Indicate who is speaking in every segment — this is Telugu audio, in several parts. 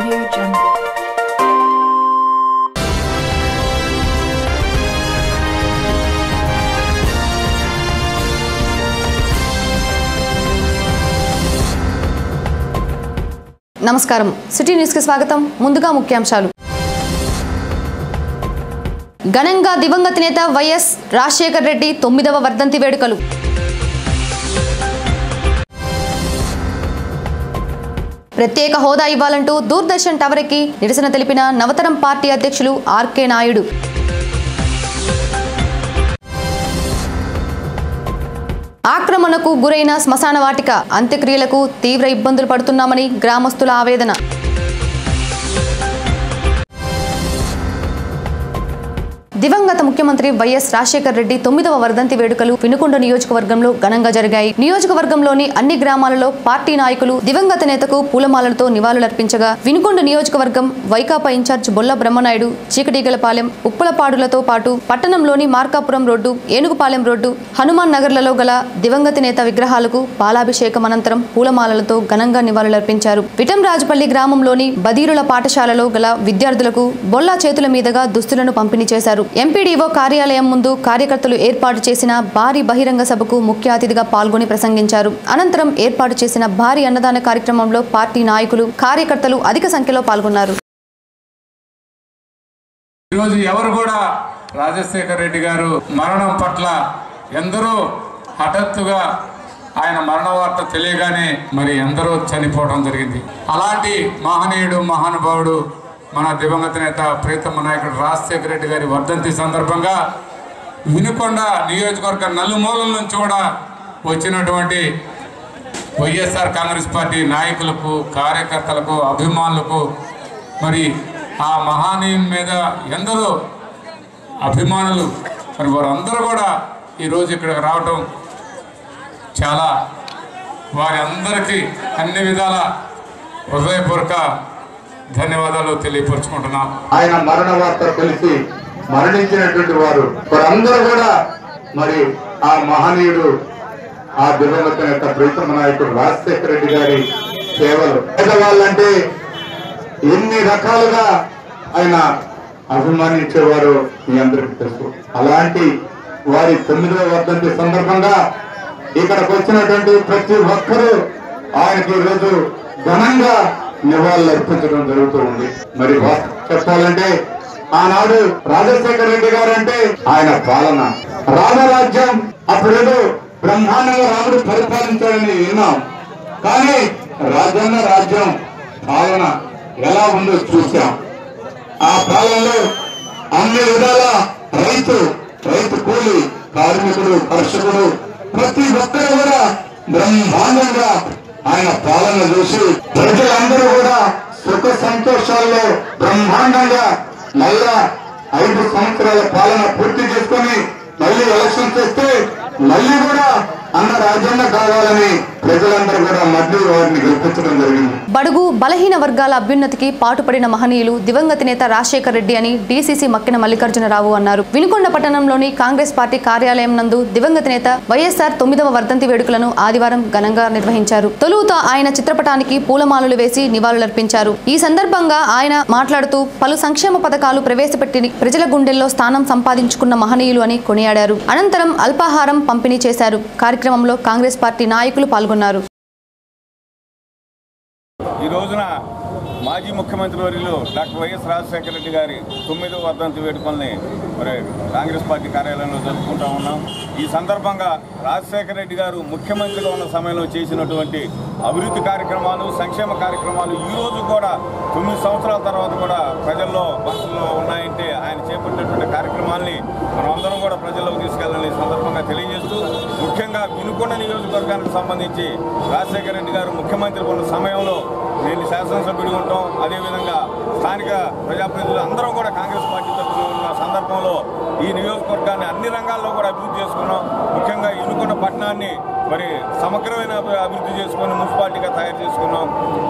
Speaker 1: Audio Jungle. నమస్కారం సిటీ న్యూస్ కి స్వాగతం. ముందుగా ముఖ్యాంశాలు. ఘనంగా దివంగత నేత వైఎస్ రాజశేఖర్ రెడ్డి 9వ వర్ధంతి వేడుకలు. ప్రత్యేక హోదా ఇవ్వాలంటూ దూరదర్శన్ టవర్ కి నిరసన తెలిపిన నవతరం పార్టీ అధ్యక్షులు ఆర్కే నాయుడు. ఆక్రమణకు గురైన శ్మశాన వాటిక అంత్యక్రియలకు తీవ్ర ఇబ్బందులు పడుతున్నామని గ్రామస్తుల ఆవేదన. దివంగత ముఖ్యమంత్రి వైఎస్ రాజశేఖర్ రెడ్డి 9వ వర్ధంతి వేడుకలు వినుకొండ నియోజకవర్గంలో ఘనంగా జరిగాయి. నియోజకవర్గంలోని అన్ని గ్రామాలలో పార్టీ నాయకులు దివంగత నేతకు పూలమాలలతో నివాళులర్పించగా వినుకొండ నియోజకవర్గం వైకాపా ఇన్ఛార్జ్ బొల్ల బ్రహ్మనాయుడు చీకటిగలపాలెం ఉప్పలపాడులతో పాటు పట్టణంలోని మార్కాపురం రోడ్డు, ఏనుగుపాలెం రోడ్డు, హనుమాన్ నగర్లలో గల దివంగత నేత విగ్రహాలకు పాలాభిషేకం అనంతరం పూలమాలలతో ఘనంగా నివాళులర్పించారు. విటంరాజుపల్లి గ్రామంలోని బదీరుల పాఠశాలలో గల విద్యార్థులకు బొల్లా చేతుల మీదుగా దుస్తులను పంపిణీ చేశారు. ఎంపీడీఓ కార్యాలయం ముందు కార్యకర్తలు ఏర్పాటు చేసిన భారీ బహిరంగ సభకు ముఖ్య అతిథిగా పాల్గొని ప్రసంగించారు. అనంతరం ఏర్పాటు చేసిన భారీ అన్నదాన కార్యక్రమంలో పార్టీ నాయకులు, కార్యకర్తలు అధిక సంఖ్యలో పాల్గొన్నారు.
Speaker 2: ఈరోజు ఎవరు కూడా రాజశేఖర్ రెడ్డి గారు మరణం పట్ల ఎందరో హఠాత్తుగా ఆయన మరణ వార్త తెలియగానే మరి ఎందరో చనిపోవడం జరిగింది. అలాంటి మహనీయుడు, మహానుభావుడు మన దివంగత నేత ప్రీతమ నాయకుడు రాజశేఖర రెడ్డి గారి వర్ధంతి సందర్భంగా వినుకొండ నియోజకవర్గ నలుమూలల నుంచి కూడా వచ్చినటువంటి వైఎస్ఆర్ కాంగ్రెస్ పార్టీ నాయకులకు, కార్యకర్తలకు, అభిమానులకు మరి ఆ మహానీయుని మీద ఎందరో అభిమానులు మరి వారందరూ కూడా ఈరోజు ఇక్కడికి రావటం చాలా వారి అందరికీ అన్ని విధాల హృదయపూర్వక ధన్యవాదాలు తెలియపరుచుకుంటున్నాం.
Speaker 3: ఆయన మరణ వార్త తెలిసి మరణించినటువంటి వారందరూ కూడా మరి ఆ మహనీయుడు, ఆ దివంగత నేత ప్రీతమ నాయకుడు రాజశేఖర రెడ్డి గారి సేవలు పేదవాళ్ళంటే ఎన్ని రకాలుగా ఆయన అభిమానించేవారు మీ అందరికీ తెలుసు. అలాంటి వారి 9వ వర్ధంతి సందర్భంగా ఇక్కడికి వచ్చినటువంటి ప్రతి ఒక్కరూ ఆయనకి ఈరోజు ఘనంగా నివాళులు అర్పించడం జరుగుతూ ఉంది. మరి చెప్పాలంటే ఆనాడు రాజశేఖర రెడ్డి గారు అంటే ఆయన పాలన, రామరాజ్యం అప్పుడేదో బ్రహ్మాండంగా రాముడు పరిపాలించాడని విన్నాం. కానీ రాజన్న రాజ్యం పాలన ఎలా ఉందో చూసాం. ఆ పాలనలో అన్ని విధాల రైతు కూలి, కార్మికుడు, కర్షకుడు ప్రతి ఒక్కరు కూడా బ్రహ్మాండంగా ఆయన పాలన చూసి ప్రజలందరూ కూడా సుఖ సంతోషాల్లో బ్రహ్మాండంగా మళ్ళా 5 సంవత్సరాల పాలన పూర్తి చేసుకొని మళ్ళీ ఎలక్షన్ చేస్తే మళ్ళీ కూడా అన్న రాజ్యాంగం కావాలని ప్రజలందరూ కూడా మళ్ళీ వారిని గెలిపించడం జరిగింది.
Speaker 1: బడుగు బలహీన వర్గాల అభ్యున్నతికి పాటుపడిన మహనీయులు దివంగత నేత రాజశేఖర్ రెడ్డి అని డీసీసీ మక్కిన మల్లికార్జునరావు అన్నారు. వినుకొండ పట్టణంలోని కాంగ్రెస్ పార్టీ కార్యాలయం నందు దివంగత నేత వైఎస్ఆర్ 9వ వర్ధంతి వేడుకలను ఆదివారం ఘనంగా నిర్వహించారు. తొలుత ఆయన చిత్రపటానికి పూలమాలలు వేసి నివాళులర్పించారు. ఈ సందర్భంగా ఆయన మాట్లాడుతూ పలు సంక్షేమ పథకాలు ప్రవేశపెట్టి ప్రజల గుండెల్లో స్థానం సంపాదించుకున్న మహనీయులు అని కొనియాడారు. అనంతరం అల్పాహారం పంపిణీ చేశారు. కార్యక్రమంలో కాంగ్రెస్ పార్టీ నాయకులు పాల్గొన్నారు.
Speaker 4: ఈ రోజున మాజీ ముఖ్యమంత్రి వర్యులు డాక్టర్ వైఎస్ రాజశేఖర రెడ్డి గారి 9వ వర్ధంతి వేడుకల్ని మరి కాంగ్రెస్ పార్టీ కార్యాలయంలో జరుపుకుంటూ ఉన్నాం. ఈ సందర్భంగా రాజశేఖర రెడ్డి గారు ముఖ్యమంత్రిగా ఉన్న సమయంలో చేసినటువంటి అభివృద్ధి కార్యక్రమాలు, సంక్షేమ కార్యక్రమాలు ఈ రోజు కూడా 9 సంవత్సరాల తర్వాత కూడా ప్రజల్లో మనసులో ఉన్నాయంటే ఆయన చేపట్టినటువంటి కార్యక్రమాల్ని మనం అందరం కూడా ప్రజల్లోకి తీసుకెళ్లాలని సందర్భంగా తెలియజేస్తూ, ముఖ్యంగా వినుకొండ నియోజకవర్గానికి సంబంధించి రాజశేఖర రెడ్డి గారు ముఖ్యమంత్రి ఉన్న సమయంలో నేను శాసనసభ్యుడిగా ఉంటాం. అదేవిధంగా స్థానిక ప్రజాప్రతినిధులు అందరం కూడా కాంగ్రెస్ పార్టీ తరఫున ఉన్న సందర్భంలో ఈ నియోజకవర్గాన్ని అన్ని రంగాల్లో కూడా అభివృద్ధి చేసుకున్నాం. ముఖ్యంగా వినుకొండ పట్టణాన్ని మరి సమగ్రమైన అభివృద్ధి చేసుకొని మున్సిపాలిటీగా తయారు చేసుకున్నాం.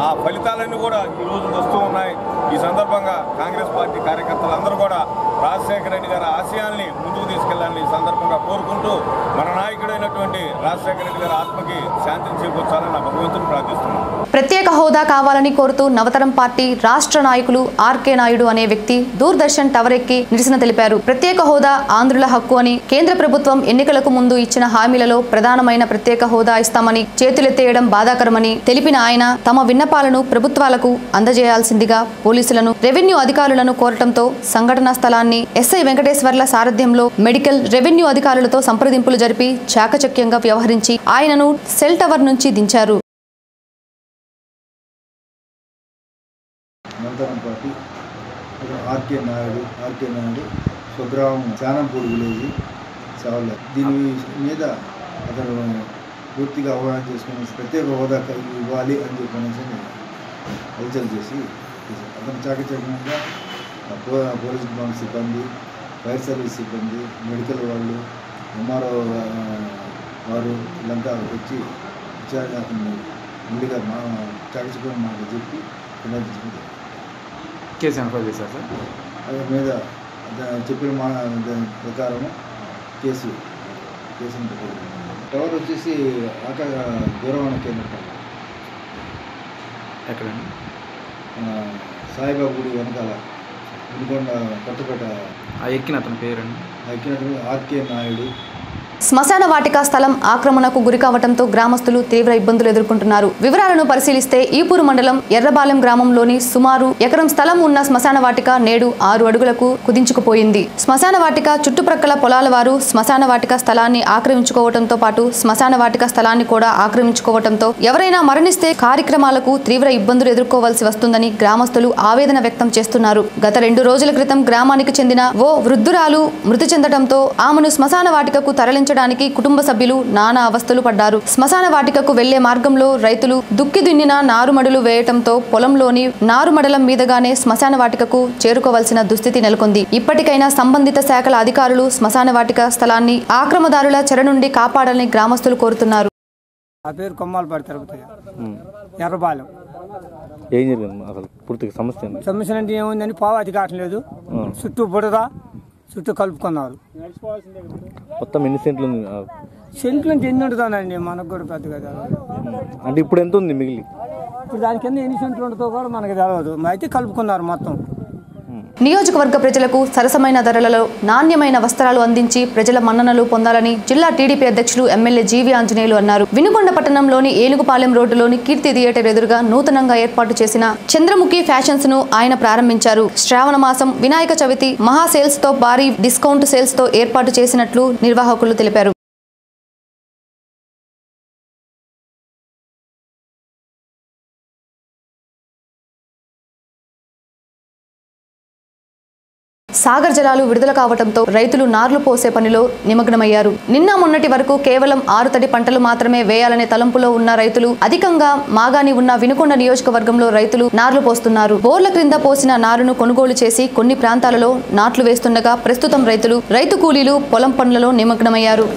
Speaker 4: ఆ ఫలితాలన్నీ కూడా ఈరోజు వస్తూ ఉన్నాయి. ఈ సందర్భంగా కాంగ్రెస్ పార్టీ కార్యకర్తలు అందరూ కూడా రాజశేఖర రెడ్డి గారి ఆశయాల్ని ముందుకు తీసుకెళ్లాలని ఈ సందర్భంగా కోరుకుంటూ మన నాయకుడైనటువంటి రాజశేఖర రెడ్డి గారి ఆత్మకి శాంతిని చేకూర్చాలని నా భగవంతుని ప్రార్థిస్తున్నాను.
Speaker 1: ప్రత్యేక హోదా కావాలని కోరుతూ నవతరం పార్టీ రాష్ట్ర నాయకులు ఆర్కే నాయుడు అనే వ్యక్తి దూరదర్శన్ టవర్ ఎక్కి నిరసన తెలిపారు. ప్రత్యేక హోదా ఆంధ్రుల హక్కు అని కేంద్ర ప్రభుత్వం ఎన్నికలకు ముందు ఇచ్చిన హామీలలో ప్రధానమైన ప్రత్యేక హోదా ఇస్తామని చేతులెత్తేయడం బాధాకరమని తెలిపిన ఆయన తమ విన్నపాలను ప్రభుత్వాలకు అందజేయాల్సిందిగా పోలీసులను రెవెన్యూ అధికారులను కోరటంతో సంఘటనా స్థలాన్ని ఎస్ఐ వెంకటేశ్వర్ల సారథ్యంలో మెడికల్ రెవెన్యూ అధికారులతో సంప్రదింపులు జరిపి చాకచక్యంగా వ్యవహరించి ఆయనను సెల్ టవర్ నుంచి దించారు.
Speaker 5: నవతరం పార్టీ ఆర్కే నాయుడు స్వగ్రామం చానంపూడి విలేజ్ చావల. దీని మీద అతను పూర్తిగా అవగాహన చేసుకుని ప్రత్యేక హోదా ఇవ్వాలి అని చెప్పనేసి హల్చల్ చేసి అతను చాకచక్యంగా పోలీస్ డిపార్ట్మెంట్ సిబ్బంది, ఫైర్ సర్వీస్ సిబ్బంది, మెడికల్ వాళ్ళు, ఎంఆర్ఓ వారు వీళ్ళంతా వచ్చి విచారణ అతన్ని ముందుగా చాకచక్యం మాకు చెప్పి పునరుద్ధరించుకుంటారు.
Speaker 6: కేసు ఎన్క్వైరీ చేశారు సార్.
Speaker 5: అదే మీద చెప్పిన ప్రకారం కేసు టవర్ వచ్చేసి దూరవాణ కేంద్రం
Speaker 6: ఎక్కడండి?
Speaker 5: సాయిబాబా గుడి వెనకాల వినుకొండ కొత్తపేట.
Speaker 6: ఎక్కిన అతని పేరండి?
Speaker 5: ఎక్కినటువంటి ఆర్కే నాయుడు.
Speaker 1: శ్మశాన వాటిక స్థలం ఆక్రమణకు గురి కావడంతో గ్రామస్తులు తీవ్ర ఇబ్బందులు ఎదుర్కొంటున్నారు. వివరాలను పరిశీలిస్తే ఈపూరు మండలం ఎర్రబాలెం గ్రామంలోని సుమారు ఎకరం స్థలం ఉన్న శ్మశాన వాటిక నేడు 6 అడుగులకు కుదించుకుపోయింది. శ్మశాన వాటిక చుట్టుప్రక్కల పొలాల వారు శ్మశాన వాటిక స్థలాన్ని ఆక్రమించుకోవడంతో పాటు శ్మశాన వాటిక స్థలాన్ని కూడా ఆక్రమించుకోవడంతో ఎవరైనా మరణిస్తే కార్యక్రమాలకు తీవ్ర ఇబ్బందులు ఎదుర్కోవాల్సి వస్తుందని గ్రామస్తులు ఆవేదన వ్యక్తం చేస్తున్నారు. గత 2 రోజుల క్రితం గ్రామానికి చెందిన ఓ వృద్ధురాలు మృతి చెందడంతో ఆమెను శ్మశాన వాటికకు తరలించడానికి కుటుంబ సభ్యులు నానా అవస్థలు పడ్డారు. శ్మశాన వాటికకు వెళ్లే మార్గంలో రైతులు దుక్కి దున్నిన నారుమడులు వేయటంతో పొలంలోని నారుమడలం మీదగానే శ్మశాన వాటికకు చేరుకోవాల్సిన దుస్థితి నెలకొంది. ఇప్పటికైనా సంబంధిత శాఖల అధికారులు శ్మశాన వాటిక స్థలాన్ని ఆక్రమదారుల చెర నుండి కాపాడాలని గ్రామస్తులు కోరుతున్నారు.
Speaker 7: ఆ పేరు కొమ్మాలపాటి తిరుపతి, ఎర్రబాలెం.
Speaker 6: ఏం జరిగింది అసలు పూర్తిగా సమస్య
Speaker 7: అంటే ఏముందని పావాతి కావట్లేదు, చుట్టూ బుడద, చుట్టూ కలుపుకున్నారు.
Speaker 6: మొత్తం ఎన్ని సెంట్లు ఉంది?
Speaker 7: సెంట్లు అంటే ఎన్ని ఉంటుందండి మనకు కూడా పెద్దగా.
Speaker 6: అంటే ఇప్పుడు ఎంత ఉంది మిగిలి?
Speaker 7: ఇప్పుడు దాని కింద ఎన్ని సెంట్లు ఉంటుందో కూడా మనకు తెలియదు. అయితే కలుపుకున్నారు మొత్తం.
Speaker 1: నియోజకవర్గ ప్రజలకు సరసమైన ధరలలో నాణ్యమైన వస్త్రాలు అందించి ప్రజల మన్ననలు పొందాలని జిల్లా టీడీపీ అధ్యక్షులు ఎమ్మెల్యే జీవి ఆంజనేయులు అన్నారు. వినుకొండ పట్టణంలోని ఏనుగుపాలెం రోడ్డులోని కీర్తి థియేటర్ ఎదురుగా నూతనంగా ఏర్పాటు చేసిన చంద్రముఖి ఫ్యాషన్స్ ను ఆయన ప్రారంభించారు. శ్రావణ మాసం, వినాయక చవితి మహా సేల్స్ తో భారీ డిస్కౌంట్ సేల్స్ తో ఏర్పాటు చేసినట్లు నిర్వాహకులు తెలిపారు. సాగర్ జలాలు విడుదల కావడంతో రైతులు నార్లు పోసే పనిలో నిమగ్నమయ్యారు. నిన్న మొన్నటి వరకు కేవలం 6 తడి పంటలు మాత్రమే వేయాలనే తలంపులో ఉన్న రైతులు అధికంగా మాగాని ఉన్న వినుకొండ నియోజకవర్గంలో రైతులు నార్లు పోస్తున్నారు. బోర్ల క్రింద పోసిన నారును కొనుగోలు చేసి కొన్ని ప్రాంతాలలో నాట్లు వేస్తుండగా ప్రస్తుతం రైతు కూలీలు పొలం పనులలో నిమగ్నమయ్యారు.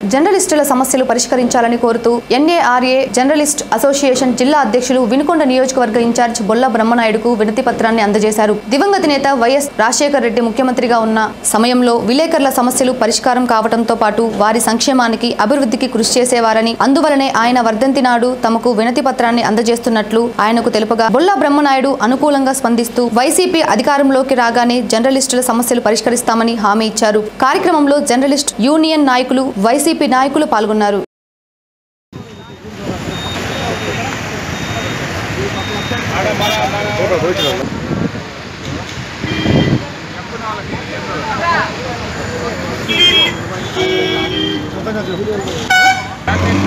Speaker 1: జర్నలిస్టుల సమస్యలు పరిష్కరించాలని కోరుతూ ఎన్ఏఆర్ఏ జర్నలిస్ట్ అసోసియేషన్ జిల్లా అధ్యక్షులు వినుకొండ నియోజకవర్గ ఇన్ఛార్జ్ బొల్ల బ్రహ్మనాయుడుకు వినతి పత్రాన్ని అందజేశారు. దివంగత నేత వైఎస్ రాజశేఖర రెడ్డి ముఖ్యమంత్రిగా ఉన్న సమయంలో విలేకరుల సమస్యలు పరిష్కారం కావడంతో పాటు వారి సంక్షేమానికి అభివృద్ధికి కృషి చేసేవారని, అందువలనే ఆయన వర్ధంతి నాడు తమకు వినతి పత్రాన్ని అందజేస్తున్నట్లు ఆయనకు తెలుపగా బొల్ల బ్రహ్మనాయుడు అనుకూలంగా స్పందిస్తూ వైసీపీ అధికారంలోకి రాగానే జర్నలిస్టుల సమస్యలు పరిష్కరిస్తామని హామీ ఇచ్చారు. కార్యక్రమంలో జర్నలిస్ట్ యూనియన్ నాయకులు, వైసీపీ నాయకులు పాల్గొన్నారు.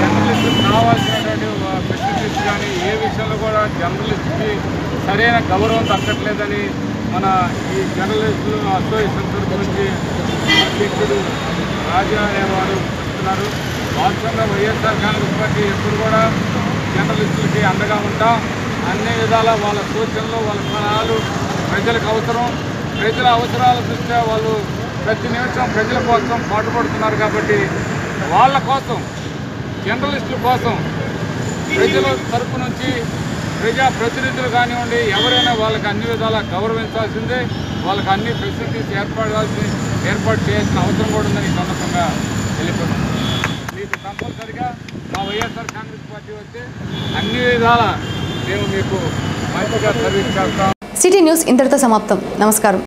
Speaker 2: జర్నలిస్ట్ కావాల్సినటువంటి ఫెసిలిటీస్ కానీ ఏ విషయంలో కూడా జర్నలిస్ట్కి సరైన గౌరవం దక్కట్లేదని మన ఈ జర్నలిస్టులు అసోసియేషన్ తరఫు నుంచి అధ్యక్షుడు రాజా అనేవారు చెప్తున్నారు. వాస్తవంగా వైఎస్ఆర్ కాంగ్రెస్ పార్టీ ఎప్పుడు కూడా జర్నలిస్టులకి అండగా ఉంటాం. అన్ని విధాల వాళ్ళ సూచనలు, వాళ్ళ సలహాలు ప్రజలకు అవసరం. ప్రజల అవసరాల దృష్ట్యా వాళ్ళు ప్రతి నిమిషం ప్రజల కోసం పాటుపడుతున్నారు. కాబట్టి వాళ్ళ కోసం, జర్నలిస్టుల కోసం ప్రజల తరపు నుంచి ప్రజాప్రతినిధులు కానివ్వండి ఎవరైనా వాళ్ళకి అన్ని విధాలా గౌరవించాల్సిందే, వాళ్ళకి అన్ని ఫెసిలిటీస్ ఏర్పాటు చేయాల్సిన అవసరం కూడా ఉందని ఈ సందర్భంగా తెలియపడుతుంది. మీకు కంపల్సరిగా మా వైఎస్ఆర్ కాంగ్రెస్ పార్టీ వస్తే అన్ని విధాలా మేము మీకు మంచిగా సర్వీస్ చేస్తాం.
Speaker 1: సిటీ న్యూస్ ఇంతటితో సమాప్తం. నమస్కారం.